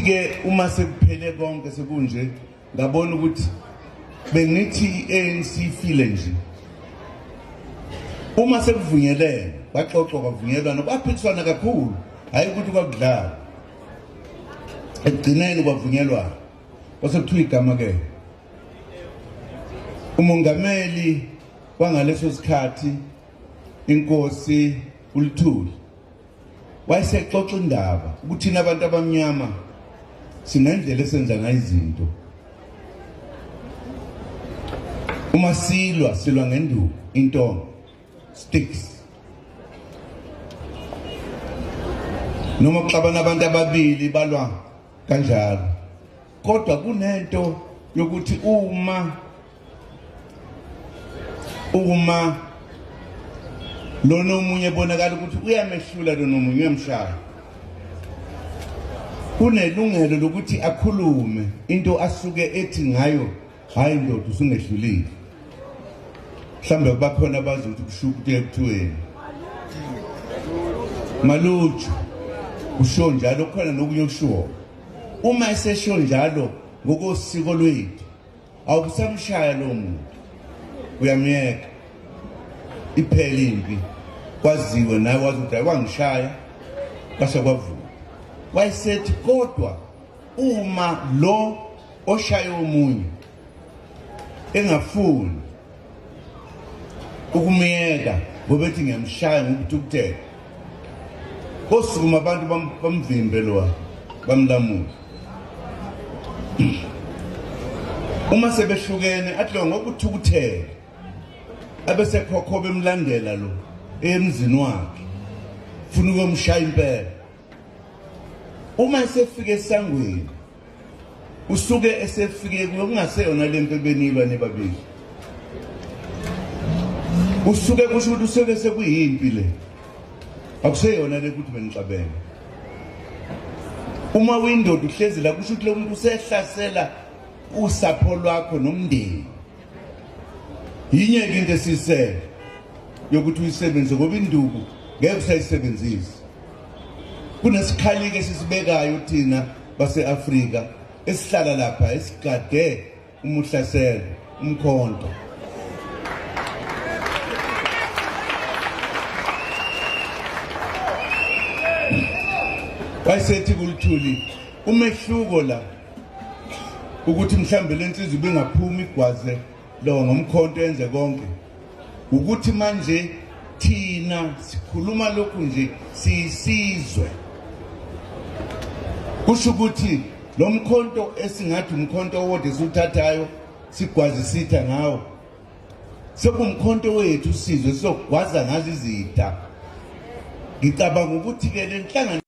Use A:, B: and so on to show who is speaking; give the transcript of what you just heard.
A: Ke uma sekuphele konke sekunje ngabona ukuthi bengithi ANC file nje uma sekuvunyelene baxoxwa kwavunyelwana kwaphikiswana kakhulu hayi ukuthi kwakudlala egcineni kwavunyelwana kwasekuthiwa igama ke umongameli kwangaleso sikhathi inkosi uLuthuli wayesexoxa indaba ukuthi thina abantu abamnyama sinendlela esenza ngayo izinto uma silwa ngenduku intonga sticks noma kuxabana abantu ababili balwa kanjalo kodwa kunento yokuthi uma lona omunye bonakala ukuthi uyamehlula lona omunye uyamshaya kunelungelo lokuthi akhulume into asuke ethi ngayo hayi ndoda usungehlulile mhlambe bakhona abazi ukuthi kushukuthi ekuthiweni maluju usho njalo khona nokunye okusho uma esesho njalo ngokosiko lwethu awusamshaya lo muntu uyamyeka iphela impi kwaziwe naye wazi ukuthi ayewangishaya base kwavuka wayesethi kodwa uma lo oshaya omunye engafuni ukumyeka ngoba ethi ngiyamshaya ngokuthi kosukuma abantu bamvimbe lo bamlamula uma sebehlukene athi lo ngokuthukuthela abese khokhoba emlandela lo emzini wakhe ufuna ukumshaya impela uma esefike esangweni usuke esefike kungaseyona lempe benilwa nebabili usuke kusho ukuthi usuke sekuyimpi le akuseyona le ukuthi benixabene uma uyindoda uhlezi la kusho ukuthi lo muntu usehlasela usapho lwakho nomndeni yinye into esisele yokuthi uyisebenze ngoba induku ngeke usayisebenzise kunesikhali ke sisibekayo thina base-Afrika esihlala lapha esigade umuhlaselo umkhonto wayesethi kuLuthuli umehluko la ukuthi mhlambe lensizwe ibingaphumi igwaze lo ngomkhonto enze konke ukuthi manje thina sikhuluma lokhu nje sisizwe kusho ukuthi lo mkhonto esingathi umkhonto owodwa esuthathayo sigwaze sitha ngawo sekumkhonto wethu sizwe sizogwaza ngazo izitha ngicabanga ukuthi ke lenhlangano